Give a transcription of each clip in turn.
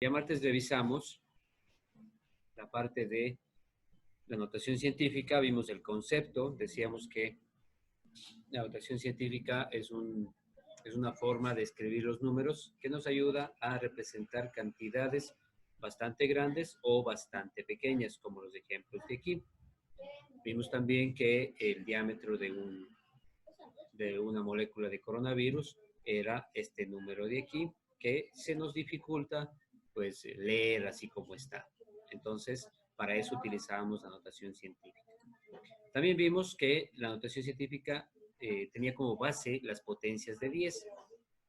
Ya martes revisamos la parte de la notación científica, vimos el concepto, decíamos que la notación científica es una forma de escribir los números que nos ayuda a representar cantidades bastante grandes o bastante pequeñas, como los ejemplos de aquí. Vimos también que el diámetro de una molécula de coronavirus era este número de aquí, que se nos dificulta pues leer así como está. Entonces, para eso utilizábamos la notación científica. También vimos que la notación científica tenía como base las potencias de 10.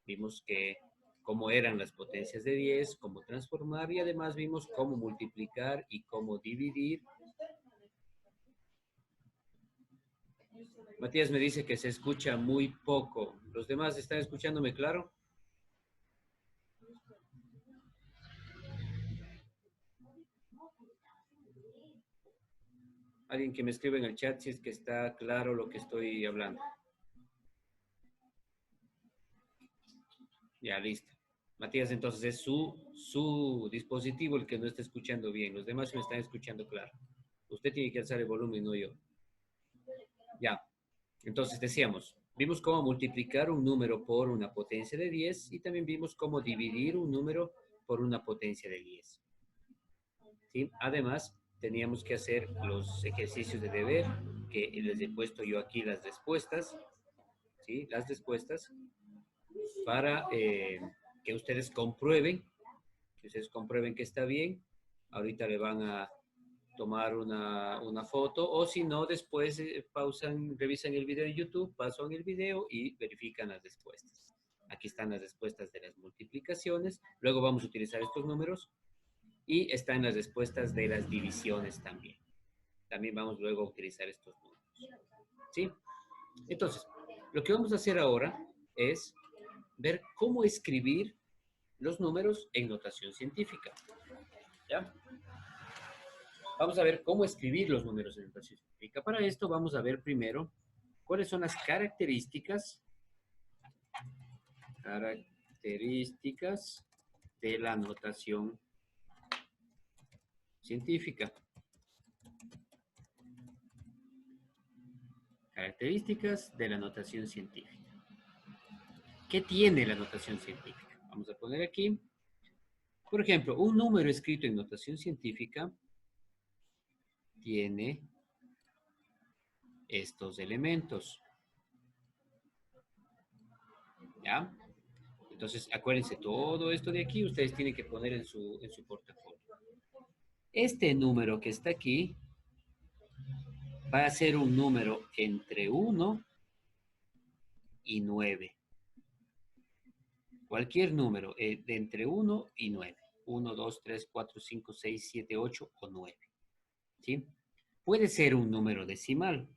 Vimos que cómo eran las potencias de 10, cómo transformar y además vimos cómo multiplicar y cómo dividir. Matías me dice que se escucha muy poco. ¿Los demás están escuchándome claro? Alguien que me escriba en el chat si es que está claro lo que estoy hablando. Ya, listo. Matías, entonces es su dispositivo el que no está escuchando bien. Los demás me están escuchando claro. Usted tiene que alzar el volumen, no yo. Ya. Entonces decíamos, vimos cómo multiplicar un número por una potencia de 10 y también vimos cómo dividir un número por una potencia de 10. ¿Sí? Además, teníamos que hacer los ejercicios de deber, que les he puesto yo aquí las respuestas, ¿sí? Las respuestas para que ustedes comprueben, que está bien. Ahorita le van a tomar una foto o si no, después pausan, revisan el video en YouTube, pasan el video y verifican las respuestas. Aquí están las respuestas de las multiplicaciones. Luego vamos a utilizar estos números y están las respuestas de las divisiones también. También vamos luego a utilizar estos números. ¿Sí? Entonces, lo que vamos a hacer ahora es ver cómo escribir los números en notación científica. ¿Ya? Vamos a ver cómo escribir los números en notación científica. Para esto vamos a ver primero cuáles son las características de la notación científica. Características de la notación científica. ¿Qué tiene la notación científica? Vamos a poner aquí, por ejemplo, un número escrito en notación científica tiene estos elementos. ¿Ya? Entonces, acuérdense, todo esto de aquí ustedes tienen que poner en su portafolio. Este número que está aquí va a ser un número entre 1 y 9. Cualquier número de entre 1 y 9. 1, 2, 3, 4, 5, 6, 7, 8 o 9. ¿Sí? Puede ser un número decimal.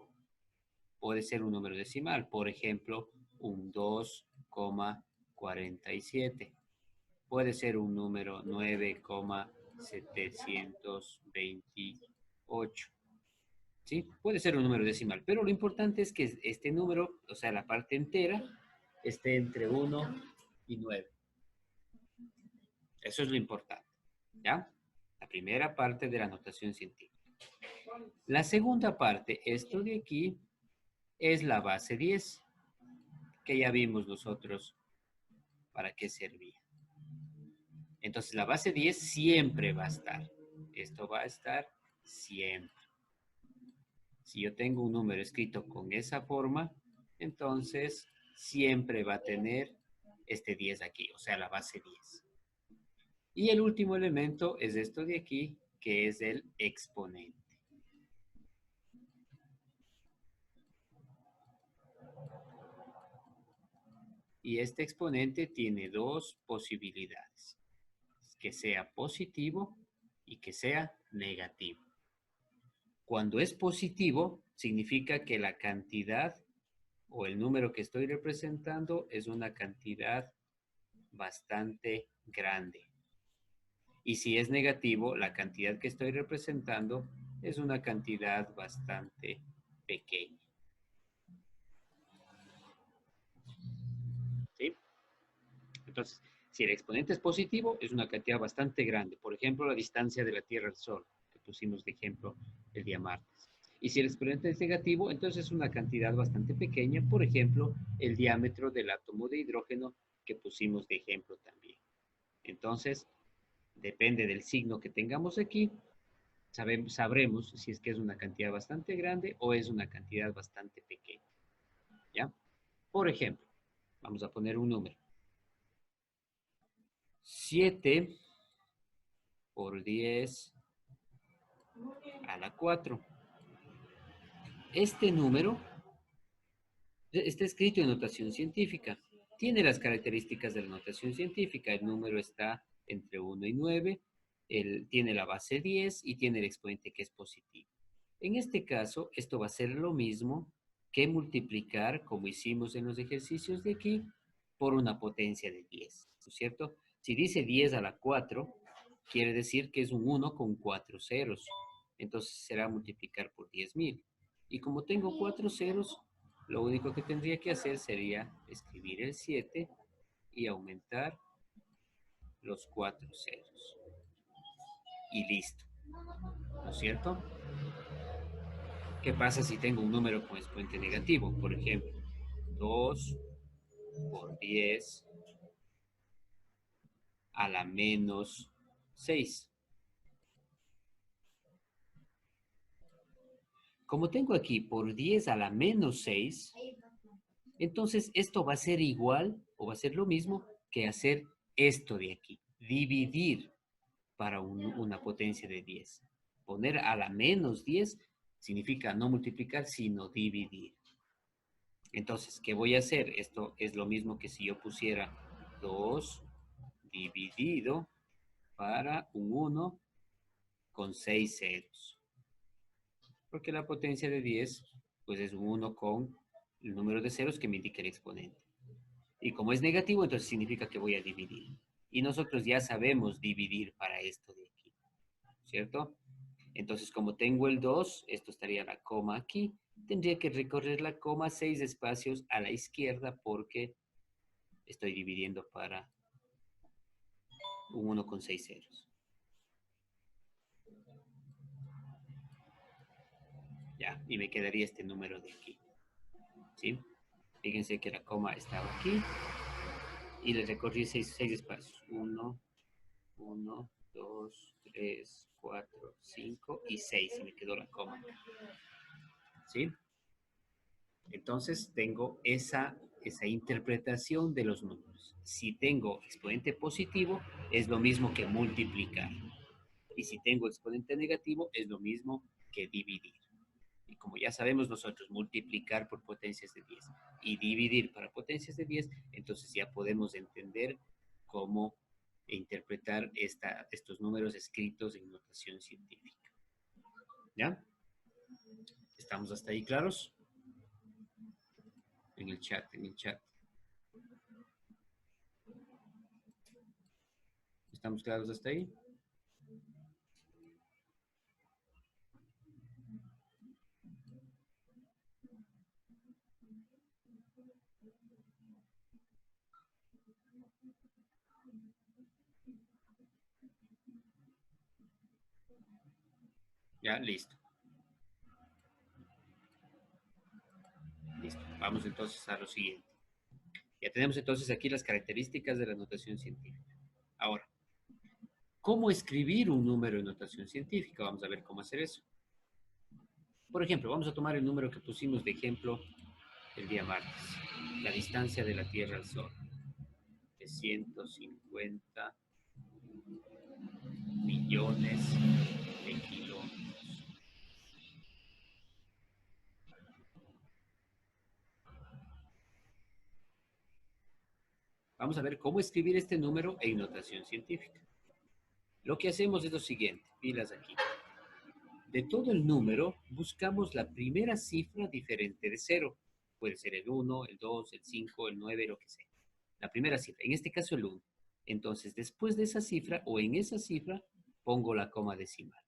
Por ejemplo, un 2,47. Puede ser un número 9,728. ¿Sí? Puede ser un número decimal, pero lo importante es que este número, o sea, la parte entera, esté entre 1 y 9. Eso es lo importante, ¿ya? La primera parte de la notación científica. La segunda parte, esto de aquí, es la base 10, que ya vimos nosotros para qué servía. Entonces, la base 10 siempre va a estar. Esto va a estar siempre. Si yo tengo un número escrito con esa forma, entonces siempre va a tener este 10 aquí, o sea, la base 10. Y el último elemento es esto de aquí, que es el exponente. Y este exponente tiene dos posibilidades, que sea positivo y que sea negativo. Cuando es positivo, significa que la cantidad o el número que estoy representando es una cantidad bastante grande. Y si es negativo, la cantidad que estoy representando es una cantidad bastante pequeña. ¿Sí? Entonces, Si el exponente es positivo, es una cantidad bastante grande. Por ejemplo, la distancia de la Tierra al Sol, que pusimos de ejemplo el día martes. Y si el exponente es negativo, entonces es una cantidad bastante pequeña. Por ejemplo, el diámetro del átomo de hidrógeno que pusimos de ejemplo también. Entonces, depende del signo que tengamos aquí, sabremos si es que es una cantidad bastante grande o es una cantidad bastante pequeña. ¿Ya? Por ejemplo, vamos a poner un número. 7 por 10 a la 4. Este número está escrito en notación científica. Tiene las características de la notación científica. El número está entre 1 y 9. Tiene la base 10 y tiene el exponente que es positivo. En este caso, esto va a ser lo mismo que multiplicar, como hicimos en los ejercicios de aquí, por una potencia de 10, ¿no es cierto? Si dice 10 a la 4, quiere decir que es un 1 con 4 ceros. Entonces será multiplicar por 10.000. Y como tengo 4 ceros, lo único que tendría que hacer sería escribir el 7 y aumentar los 4 ceros. Y listo, ¿no es cierto? ¿Qué pasa si tengo un número con exponente negativo? Por ejemplo, 2 por 10 a la menos 6. Como tengo aquí por 10 a la menos 6, entonces esto va a ser igual o va a ser lo mismo que hacer esto de aquí. Dividir para una potencia de 10. Poner a la menos 10 significa no multiplicar, sino dividir. Entonces, ¿qué voy a hacer? Esto es lo mismo que si yo pusiera 2 dividido para un 1 con 6 ceros. Porque la potencia de 10, pues es un 1 con el número de ceros que me indica el exponente. Y como es negativo, entonces significa que voy a dividir. Y nosotros ya sabemos dividir para esto de aquí, ¿cierto? Entonces, como tengo el 2, esto estaría la coma aquí. Tendría que recorrer la coma 6 espacios a la izquierda porque estoy dividiendo para un 1 con 6 ceros. Ya, y me quedaría este número de aquí. ¿Sí? Fíjense que la coma estaba aquí y le recorrí 6 espacios. 1, 1, 2, 3, 4, 5 y 6. Y me quedó la coma. ¿Sí? Entonces tengo esa interpretación de los números. Si tengo exponente positivo, es lo mismo que multiplicar. Y si tengo exponente negativo, es lo mismo que dividir. Y como ya sabemos nosotros, multiplicar por potencias de 10 y dividir para potencias de 10, entonces ya podemos entender cómo interpretar estos números escritos en notación científica. ¿Ya? ¿Estamos hasta ahí claros? En el chat, en el chat. ¿Estamos claros hasta ahí? Ya, listo. Listo. Vamos entonces a lo siguiente. Ya tenemos entonces aquí las características de la notación científica. Ahora, ¿cómo escribir un número en notación científica? Vamos a ver cómo hacer eso. Por ejemplo, vamos a tomar el número que pusimos de ejemplo el día martes. La distancia de la Tierra al Sol. De 150 millones de kilómetros. Vamos a ver cómo escribir este número en notación científica. Lo que hacemos es lo siguiente, pilas aquí. De todo el número, buscamos la primera cifra diferente de 0. Puede ser el 1, el 2, el 5, el 9, lo que sea. La primera cifra, en este caso el 1. Entonces, después de esa cifra o en esa cifra, pongo la coma decimal.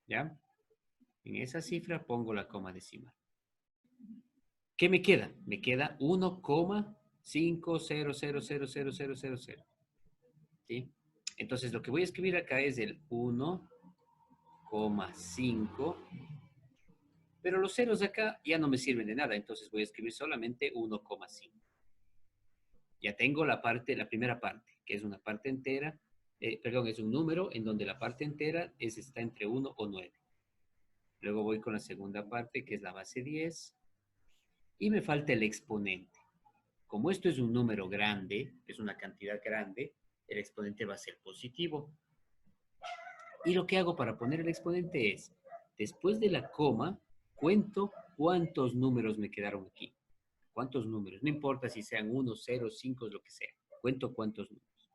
¿Ya? En esa cifra pongo la coma decimal. ¿Qué me queda? Me queda 1,0. 5,0000000. ¿Sí? Entonces, lo que voy a escribir acá es el 1,5, pero los ceros acá ya no me sirven de nada, entonces voy a escribir solamente 1,5. Ya tengo la primera parte, que es una parte entera, perdón, es un número en donde la parte entera está entre 1 o 9. Luego voy con la segunda parte, que es la base 10, y me falta el exponente. Como esto es un número grande, es una cantidad grande, el exponente va a ser positivo. Y lo que hago para poner el exponente es, después de la coma, cuento cuántos números me quedaron aquí. ¿Cuántos números? No importa si sean 1, 0, 5, lo que sea. Cuento cuántos números.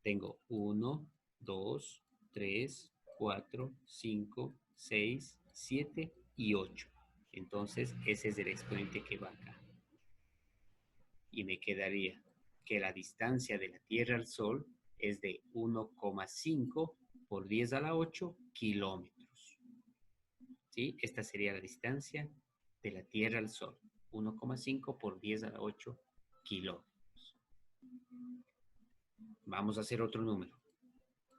Tengo 1, 2, 3, 4, 5, 6, 7 y 8. Entonces, ese es el exponente que va acá. Y me quedaría que la distancia de la Tierra al Sol es de 1,5 por 10 a la 8 kilómetros. ¿Sí? Esta sería la distancia de la Tierra al Sol. 1,5 por 10 a la 8 kilómetros. Vamos a hacer otro número.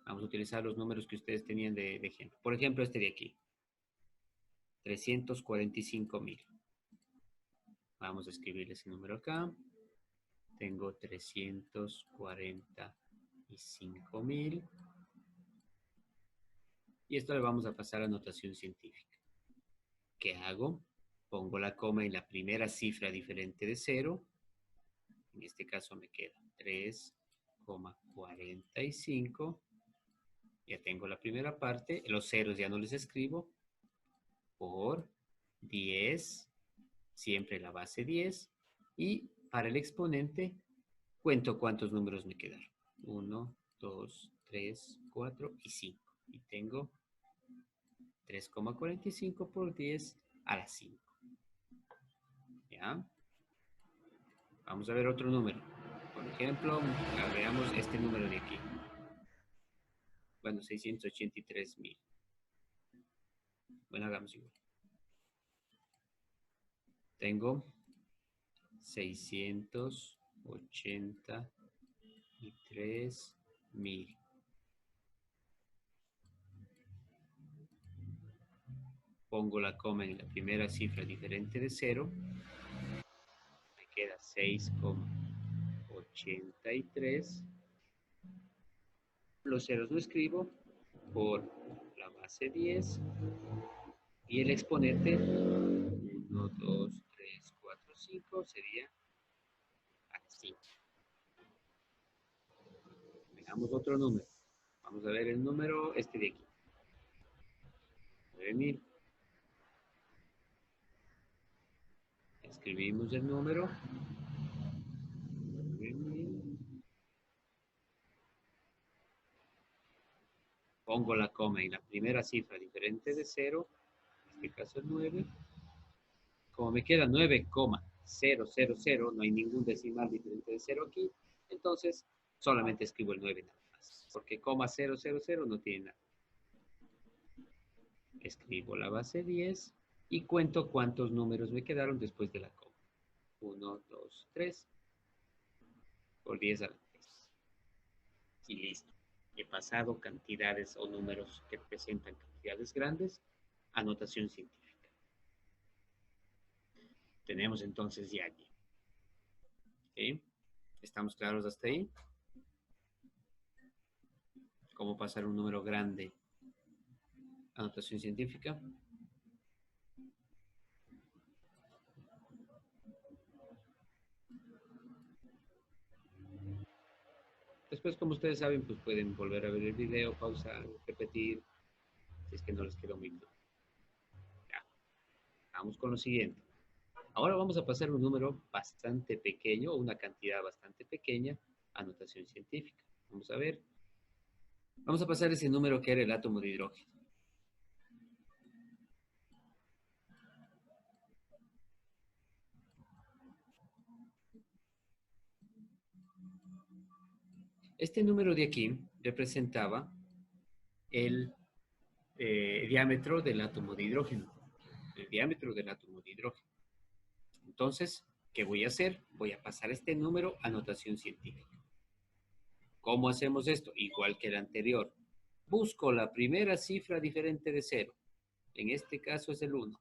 Vamos a utilizar los números que ustedes tenían de ejemplo. Por ejemplo, este de aquí. 345,000. Vamos a escribir ese número acá. Tengo 345,000. Y esto le vamos a pasar a notación científica. ¿Qué hago? Pongo la coma en la primera cifra diferente de 0. En este caso me queda 3,45. Ya tengo la primera parte. Los ceros ya no les escribo. Por 10. Siempre la base 10. Y para el exponente, cuento cuántos números me quedaron. 1, 2, 3, 4 y 5. Y tengo 3,45 por 10 a la 5. ¿Ya? Vamos a ver otro número. Por ejemplo, veamos este número de aquí. Bueno, 683,000. Bueno, hagamos igual. Tengo 683,000. Pongo la coma en la primera cifra diferente de 0. Me queda 6,83. Los ceros no escribo por la base 10. Y el exponente 1, 2, 3, 4, 5 sería así. Veamos otro número. Vamos a ver el número este de aquí. 9,000. Escribimos el número. 9,000. Pongo la coma en la primera cifra diferente de 0. En este caso es 9. Como me queda 9,000, no hay ningún decimal diferente de 0 aquí, entonces solamente escribo el 9 nada más, porque 0,000 no tiene nada. Escribo la base 10 y cuento cuántos números me quedaron después de la coma. 1, 2, 3 por 10 a la 3. Y listo. He pasado cantidades o números que representan cantidades grandes a notación científica. Tenemos entonces ya aquí. ¿Okay? ¿Estamos claros hasta ahí? ¿Cómo pasar un número grande a notación científica? Después, como ustedes saben, pues pueden volver a ver el video, pausar, repetir, si es que no les quedó muy claro. Ya, vamos con lo siguiente. Ahora vamos a pasar un número bastante pequeño, una cantidad bastante pequeña, a notación científica. Vamos a ver. Vamos a pasar ese número que era el átomo de hidrógeno. Este número de aquí representaba el diámetro del átomo de hidrógeno. El diámetro del átomo de hidrógeno. Entonces, ¿Qué voy a hacer? Voy a pasar este número a notación científica. ¿Cómo hacemos esto? Igual que el anterior. Busco la primera cifra diferente de 0. En este caso es el 1.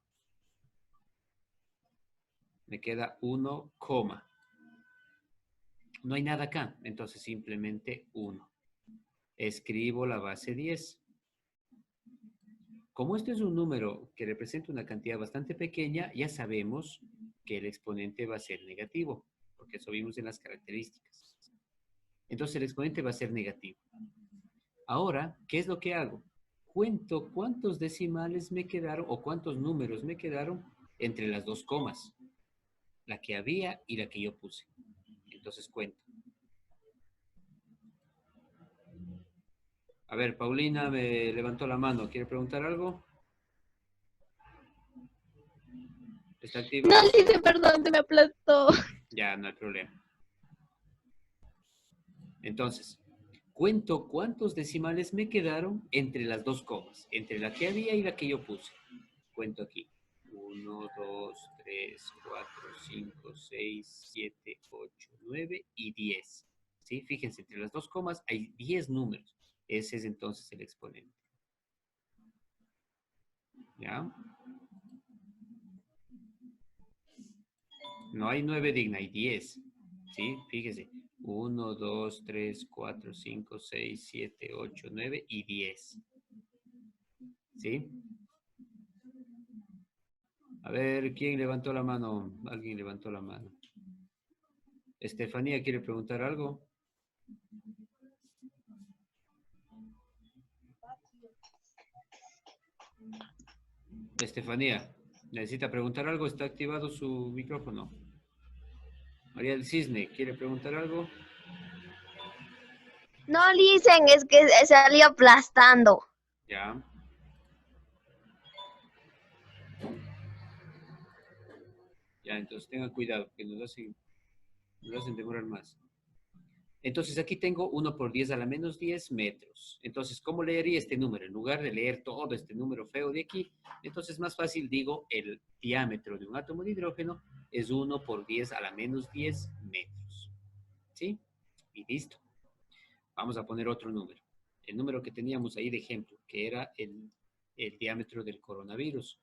Me queda 1, no hay nada acá, entonces simplemente 1. Escribo la base 10. Como este es un número que representa una cantidad bastante pequeña, ya sabemos que el exponente va a ser negativo, porque eso vimos en las características. Entonces el exponente va a ser negativo. Ahora, ¿qué es lo que hago? Cuento cuántos decimales me quedaron o cuántos números me quedaron entre las dos comas, la que había y la que yo puse. Entonces cuento. A ver, Paulina me levantó la mano. ¿Quiere preguntar algo? ¿Está activa? No, dice, perdón, se me aplastó. Ya, no hay problema. Entonces, cuento cuántos decimales me quedaron entre las dos comas, entre la que había y la que yo puse. Cuento aquí. 1, 2, 3, 4, 5, 6, 7, 8, 9 y 10. ¿Sí? Fíjense, entre las dos comas hay 10 números. Ese es entonces el exponente. ¿Ya? No hay 9 digna, hay 10. ¿Sí? Fíjese. 1, 2, 3, 4, 5, 6, 7, 8, 9 y 10. ¿Sí? A ver, ¿quién levantó la mano? Alguien levantó la mano. Estefanía, ¿quiere preguntar algo? Estefanía, ¿necesita preguntar algo? ¿Está activado su micrófono? María del Cisne, ¿quiere preguntar algo? No dicen, es que salió aplastando. Ya. Ya, entonces tengan cuidado, que nos hacen demorar más. Entonces aquí tengo 1 por 10 a la menos 10 metros. Entonces, ¿cómo leería este número? En lugar de leer todo este número feo de aquí, entonces más fácil digo el diámetro de un átomo de hidrógeno es 1 por 10 a la menos 10 metros. ¿Sí? Y listo. Vamos a poner otro número. El número que teníamos ahí de ejemplo, que era el diámetro del coronavirus.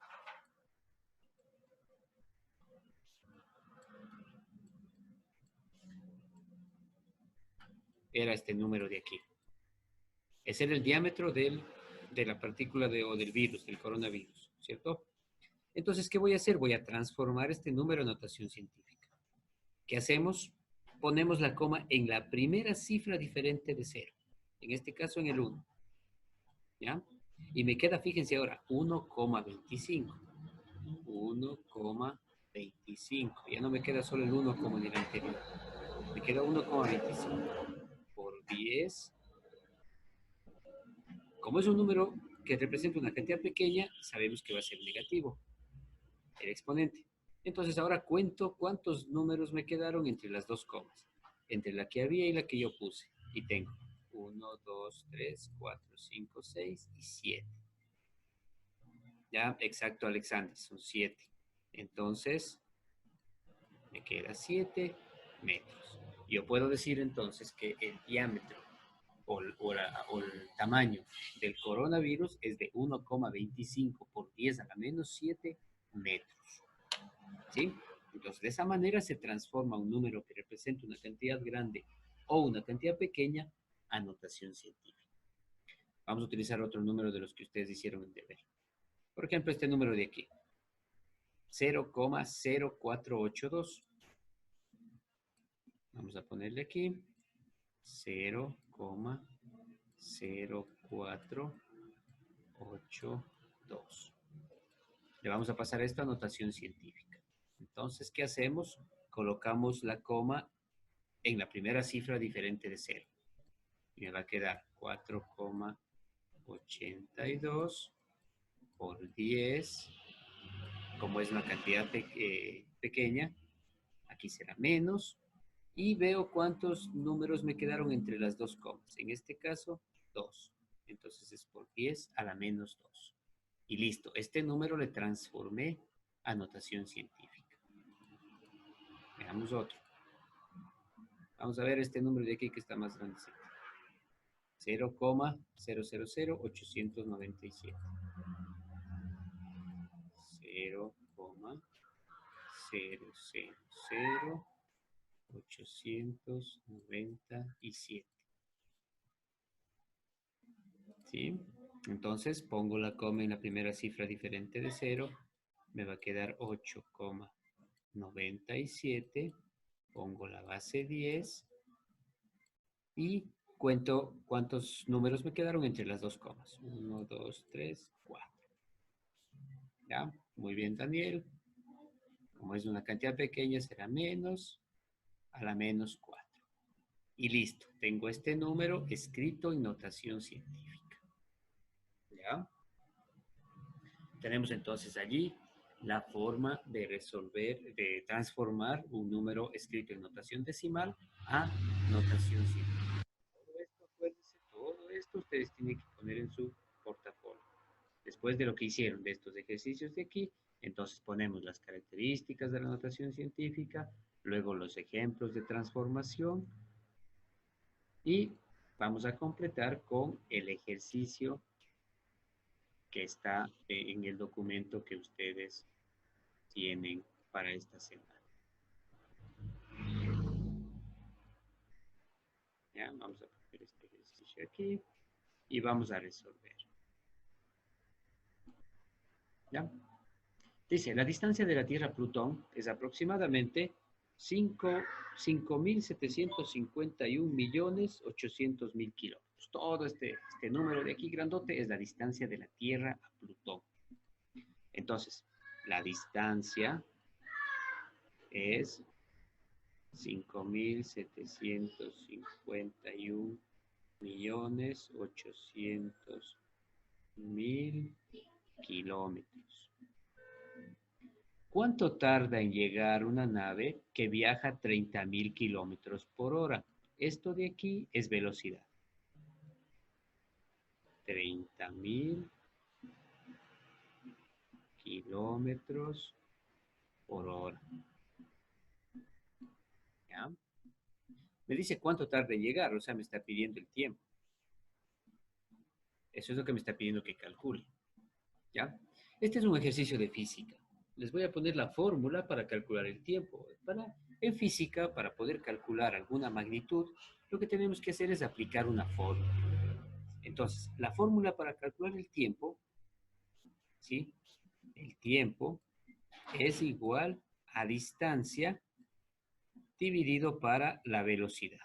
Era este número de aquí. Ese era el diámetro de la partícula o del virus, del coronavirus, ¿cierto? Entonces, ¿qué voy a hacer? Voy a transformar este número en notación científica. ¿Qué hacemos? Ponemos la coma en la primera cifra diferente de 0. En este caso, en el 1. ¿Ya? Y me queda, fíjense ahora, 1,25. 1,25. Ya no me queda solo el 1 como en el anterior. Me queda 1,25 por 10. Como es un número que representa una cantidad pequeña, sabemos que va a ser negativo el exponente. Entonces ahora cuento cuántos números me quedaron entre las dos comas, entre la que había y la que yo puse. Y tengo 1, 2, 3, 4, 5, 6 y 7. Ya, exacto, Alexander, son 7. Entonces, me queda 7 metros. Yo puedo decir entonces que el diámetro o el tamaño del coronavirus es de 1,25 por 10 a la menos 7 metros. ¿Sí? Entonces, de esa manera se transforma un número que representa una cantidad grande o una cantidad pequeña a notación científica. Vamos a utilizar otro número de los que ustedes hicieron el deber. Por ejemplo, este número de aquí. 0,0482. Vamos a ponerle aquí 0,0482. Le vamos a pasar esto a notación científica. Entonces, ¿qué hacemos? Colocamos la coma en la primera cifra diferente de 0. Y me va a quedar 4,82 por 10. Como es una cantidad pequeña, aquí será menos. Y veo cuántos números me quedaron entre las dos comas. En este caso, 2. Entonces es por 10 a la menos 2. Y listo. Este número le transformé a notación científica. Veamos otro. Vamos a ver este número de aquí que está más grande. 0,000897. 0,0000897. ¿Sí? Entonces pongo la coma en la primera cifra diferente de 0. Me va a quedar 8,97. Pongo la base 10 y cuento cuántos números me quedaron entre las dos comas. 1, 2, 3, 4. ¿Ya? Muy bien, Daniel. Como es una cantidad pequeña, será menos a la menos 4. Y listo. Tengo este número escrito en notación científica. ¿Ya? Tenemos entonces allí la forma de resolver, de transformar un número escrito en notación decimal a notación científica. Todo esto, acuérdense, todo esto ustedes tienen que poner en su portafolio. Después de lo que hicieron de estos ejercicios de aquí, entonces ponemos las características de la notación científica, luego los ejemplos de transformación y vamos a completar con el ejercicio que está en el documento que ustedes tienen para esta semana. ¿Ya? Vamos a poner este ejercicio aquí y vamos a resolver. ¿Ya? Dice, la distancia de la Tierra a Plutón es aproximadamente 5.751.800.000 kilómetros. Todo este número de aquí grandote es la distancia de la Tierra a Plutón. Entonces, la distancia es 5.751.800.000 kilómetros. ¿Cuánto tarda en llegar una nave que viaja 30.000 kilómetros por hora? Esto de aquí es velocidad. 30.000 kilómetros por hora. ¿Ya? Me dice cuánto tarda en llegar, o sea, me está pidiendo el tiempo. Eso es lo que me está pidiendo que calcule. ¿Ya? Este es un ejercicio de física. Les voy a poner la fórmula para calcular el tiempo. En física, para poder calcular alguna magnitud, lo que tenemos que hacer es aplicar una fórmula. Entonces, la fórmula para calcular el tiempo, ¿sí? El tiempo es igual a distancia dividido para la velocidad.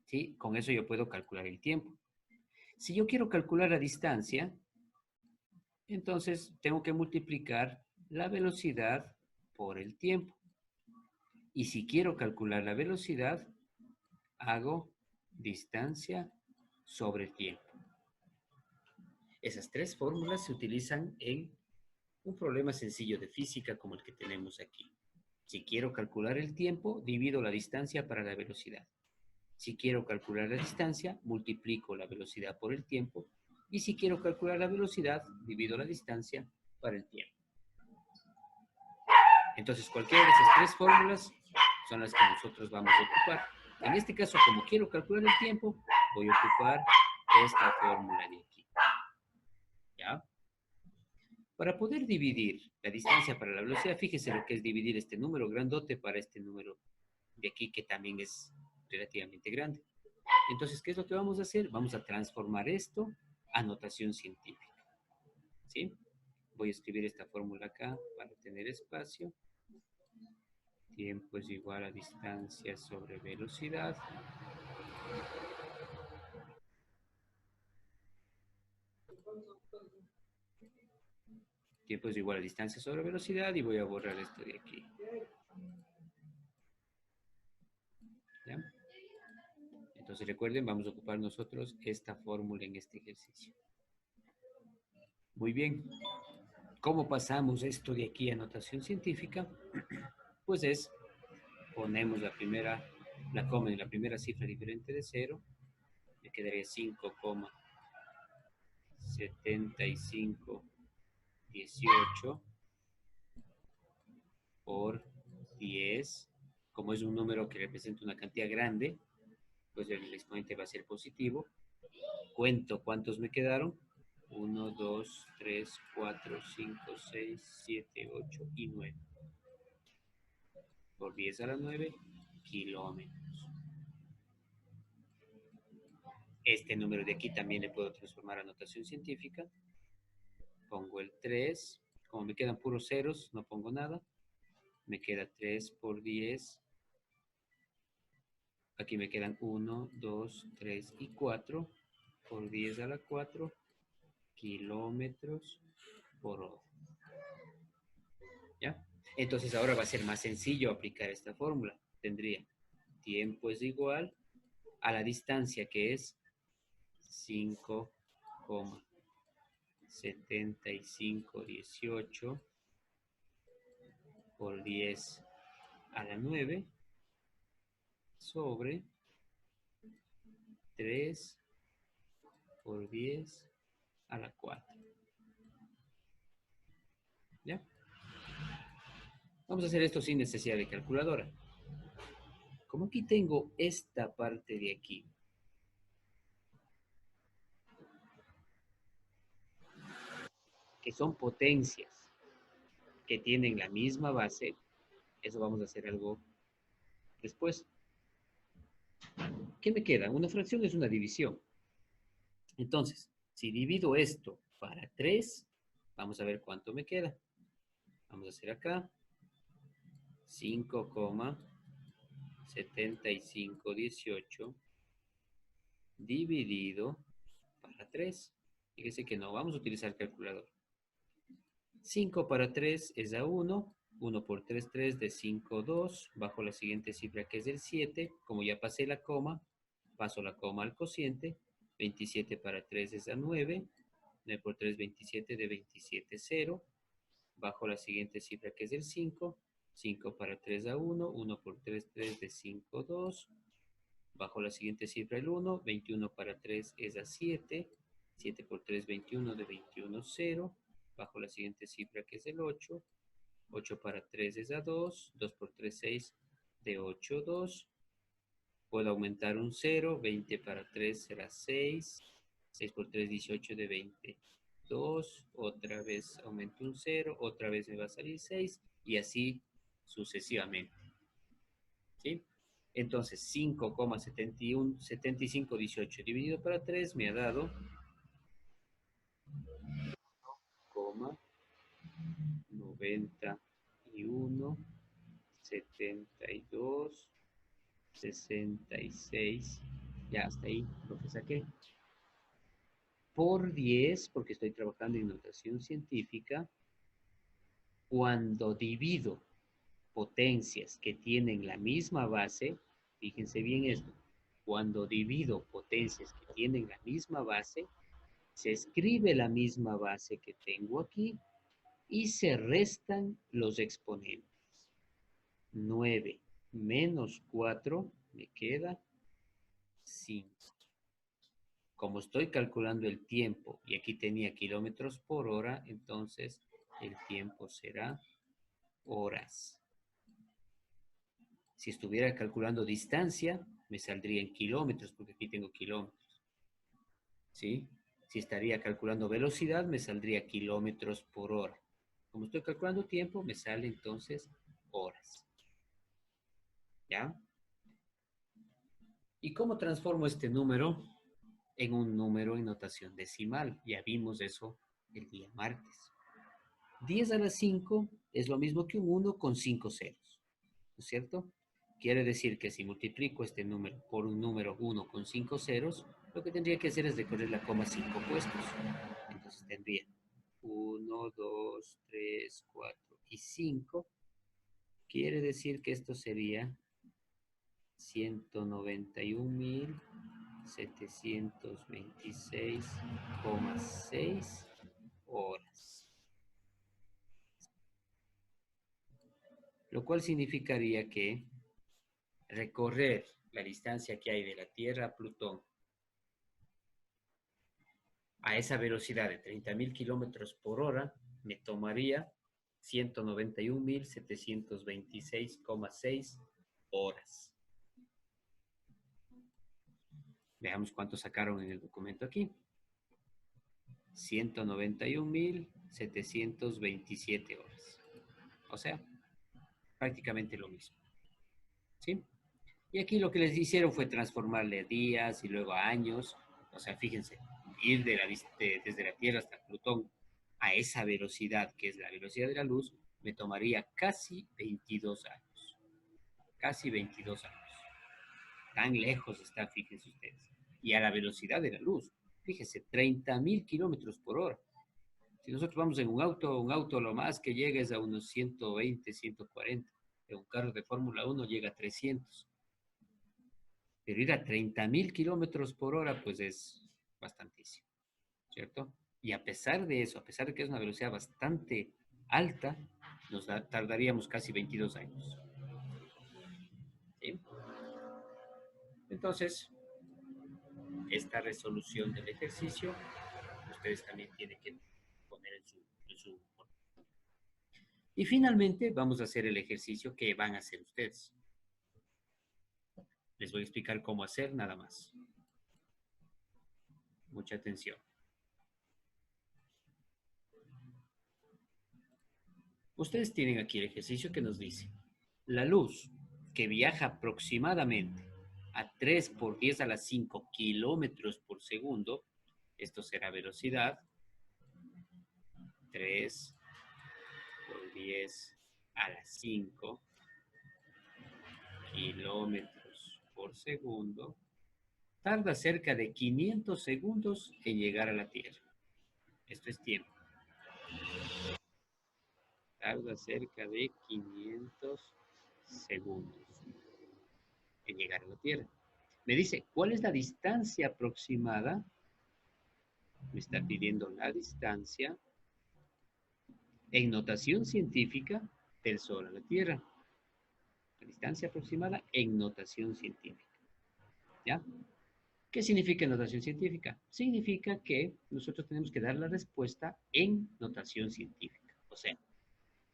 ¿Sí? Con eso yo puedo calcular el tiempo. Si yo quiero calcular la distancia, entonces tengo que multiplicar la velocidad por el tiempo. Y si quiero calcular la velocidad, hago distancia sobre tiempo. Esas tres fórmulas se utilizan en un problema sencillo de física como el que tenemos aquí. Si quiero calcular el tiempo, divido la distancia para la velocidad. Si quiero calcular la distancia, multiplico la velocidad por el tiempo. Y si quiero calcular la velocidad, divido la distancia para el tiempo. Entonces, cualquiera de esas tres fórmulas son las que nosotros vamos a ocupar. En este caso, como quiero calcular el tiempo, voy a ocupar esta fórmula de aquí. ¿Ya? Para poder dividir la distancia para la velocidad, fíjese lo que es dividir este número grandote para este número de aquí, que también es relativamente grande. Entonces, ¿qué es lo que vamos a hacer? Vamos a transformar esto a notación científica. ¿Sí? Voy a escribir esta fórmula acá para tener espacio. Tiempo es igual a distancia sobre velocidad. Tiempo es igual a distancia sobre velocidad y voy a borrar esto de aquí. ¿Ya? Entonces recuerden, vamos a ocupar nosotros esta fórmula en este ejercicio. Muy bien. ¿Cómo pasamos esto de aquí a notación científica? Pues ponemos la coma en la primera cifra diferente de 0. Me quedaría 5,7518 por 10. Como es un número que representa una cantidad grande, pues el exponente va a ser positivo. Cuento cuántos me quedaron. 1, 2, 3, 4, 5, 6, 7, 8 y 9. Por 10 a la 9, kilómetros. Este número de aquí también le puedo transformar a notación científica. Pongo el 3. Como me quedan puros ceros, no pongo nada. Me queda 3 por 10. Aquí me quedan 1, 2, 3 y 4. Por 10 a la 4, kilómetros por hora. ¿Ya? Entonces ahora va a ser más sencillo aplicar esta fórmula. Tendría tiempo es igual a la distancia que es 5,7518 por 10 a la 9 sobre 3 por 10 a la 4. ¿Ya? Vamos a hacer esto sin necesidad de calculadora. Como aquí tengo esta parte de aquí, que son potencias que tienen la misma base, eso vamos a hacer algo después. ¿Qué me queda? Una fracción es una división. Entonces, si divido esto para 3, vamos a ver cuánto me queda. Vamos a hacer acá 5,7518 dividido para 3. Fíjese que no vamos a utilizar calculador. 5 para 3 es a 1. 1 por 3, 3 de 5, 2. Bajo la siguiente cifra que es el 7. Como ya pasé la coma, paso la coma al cociente. 27 para 3 es a 9. 9 por 3, 27 de 27, 0. Bajo la siguiente cifra que es el 5. 5 para 3 a 1. 1 por 3, 3 de 5, 2. Bajo la siguiente cifra el 1. 21 para 3 es a 7. 7 por 3, 21 de 21, 0. Bajo la siguiente cifra que es el 8. 8 para 3 es a 2. 2 por 3, 6 de 8, 2. Puedo aumentar un 0. 20 para 3 será 6. 6 por 3, 18 de 22. Otra vez aumento un 0. Otra vez me va a salir 6. Y así sucesivamente. ¿Sí? Entonces 5,7518 dividido para 3 me ha dado 91, 72, 66. Ya hasta ahí lo que saqué. Por 10, porque estoy trabajando en notación científica, cuando divido potencias que tienen la misma base, fíjense bien esto, cuando divido potencias que tienen la misma base, se escribe la misma base que tengo aquí y se restan los exponentes. 9 menos 4 me queda 5. Como estoy calculando el tiempo y aquí tenía kilómetros por hora, entonces el tiempo será horas. Si estuviera calculando distancia, me saldría en kilómetros, porque aquí tengo kilómetros. ¿Sí? Si estaría calculando velocidad, me saldría kilómetros por hora. Como estoy calculando tiempo, me sale entonces horas. ¿Ya? ¿Y cómo transformo este número en un número en notación decimal? Ya vimos eso el día martes. 10 a la 5 es lo mismo que un 1 con 5 ceros. ¿No es cierto? Quiere decir que si multiplico este número por un número 1 con 5 ceros, lo que tendría que hacer es recorrer la coma 5 puestos. Entonces tendría 1, 2, 3, 4 y 5. Quiere decir que esto sería 191.726,6 horas. Lo cual significaría que recorrer la distancia que hay de la Tierra a Plutón a esa velocidad de 30.000 kilómetros por hora me tomaría 191.726,6 horas. Veamos cuánto sacaron en el documento aquí. 191.727 horas. O sea, prácticamente lo mismo. ¿Sí? Y aquí lo que les hicieron fue transformarle a días y luego a años. O sea, fíjense, ir desde la Tierra hasta Plutón a esa velocidad, que es la velocidad de la luz, me tomaría casi 22 años. Casi 22 años. Tan lejos está, fíjense ustedes. Y a la velocidad de la luz. Fíjense, 30.000 kilómetros por hora. Si nosotros vamos en un auto lo más que llega es a unos 120, 140. En un carro de Fórmula 1 llega a 300. Pero ir a 30.000 kilómetros por hora, pues es bastantísimo, ¿cierto? Y a pesar de eso, a pesar de que es una velocidad bastante alta, tardaríamos casi 22 años. ¿Sí? Entonces, esta resolución del ejercicio, ustedes también tienen que poner en su... Y finalmente, vamos a hacer el ejercicio que van a hacer ustedes. Les voy a explicar cómo hacer nada más. Mucha atención. Ustedes tienen aquí el ejercicio que nos dice, la luz que viaja aproximadamente a 3 por 10 a la 5 kilómetros por segundo, esto será velocidad, 3 por 10 a la 5 kilómetros por segundo, tarda cerca de 500 segundos en llegar a la Tierra. Esto es tiempo. Tarda cerca de 500 segundos en llegar a la Tierra. Me dice, ¿cuál es la distancia aproximada? Me está pidiendo la distancia en notación científica del Sol a la Tierra. La distancia aproximada en notación científica. ¿Ya? ¿Qué significa notación científica? Significa que nosotros tenemos que dar la respuesta en notación científica. O sea,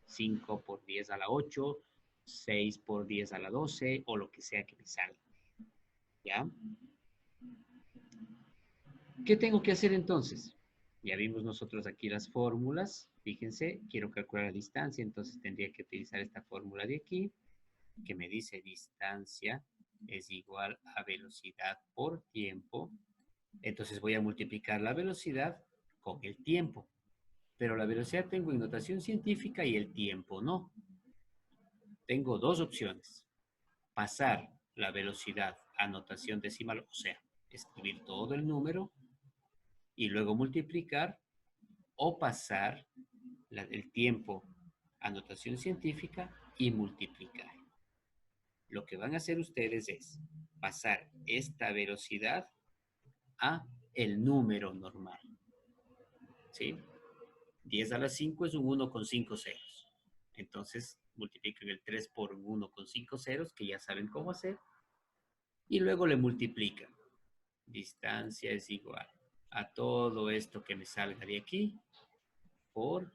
5 por 10 a la 8, 6 por 10 a la 12 o lo que sea que me salga. ¿Ya? ¿Qué tengo que hacer entonces? Ya vimos nosotros aquí las fórmulas. Fíjense, quiero calcular la distancia, entonces tendría que utilizar esta fórmula de aquí, que me dice distancia es igual a velocidad por tiempo. Entonces voy a multiplicar la velocidad con el tiempo. Pero la velocidad tengo en notación científica y el tiempo no. Tengo dos opciones. Pasar la velocidad a notación decimal, o sea, escribir todo el número y luego multiplicar, o pasar el tiempo a notación científica y multiplicar. Lo que van a hacer ustedes es pasar esta velocidad a el número normal. ¿Sí? 10 a la 5 es un 1 con 5 ceros. Entonces multiplican el 3 por un 1 con 5 ceros, que ya saben cómo hacer, y luego le multiplican. Distancia es igual a todo esto que me salga de aquí por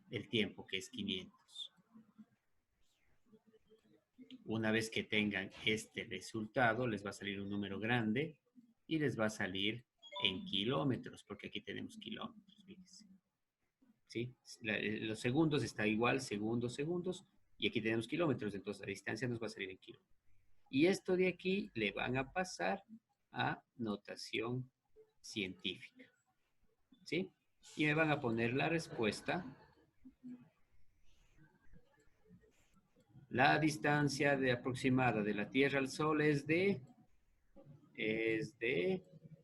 el tiempo, que es 500. Una vez que tengan este resultado, les va a salir un número grande y les va a salir en kilómetros, porque aquí tenemos kilómetros, fíjense. ¿Sí? Los segundos está igual, segundos, y aquí tenemos kilómetros, entonces la distancia nos va a salir en kilómetros. Y esto de aquí le van a pasar a notación científica. ¿Sí? Y me van a poner la respuesta. La distancia aproximada de la Tierra al Sol es de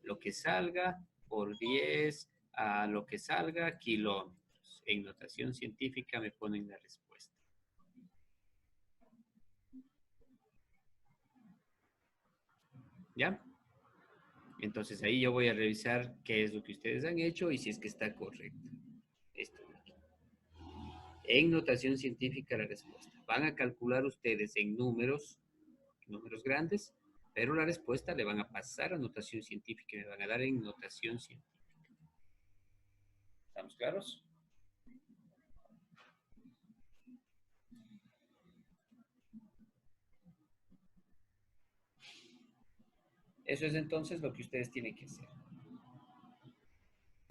lo que salga por 10 a lo que salga kilómetros. En notación científica me ponen la respuesta. ¿Ya? Entonces ahí yo voy a revisar qué es lo que ustedes han hecho y si es que está correcto. Esto de aquí. En notación científica la respuesta. Van a calcular ustedes en números grandes, pero la respuesta le van a pasar a notación científica y me van a dar en notación científica. ¿Estamos claros? Eso es entonces lo que ustedes tienen que hacer.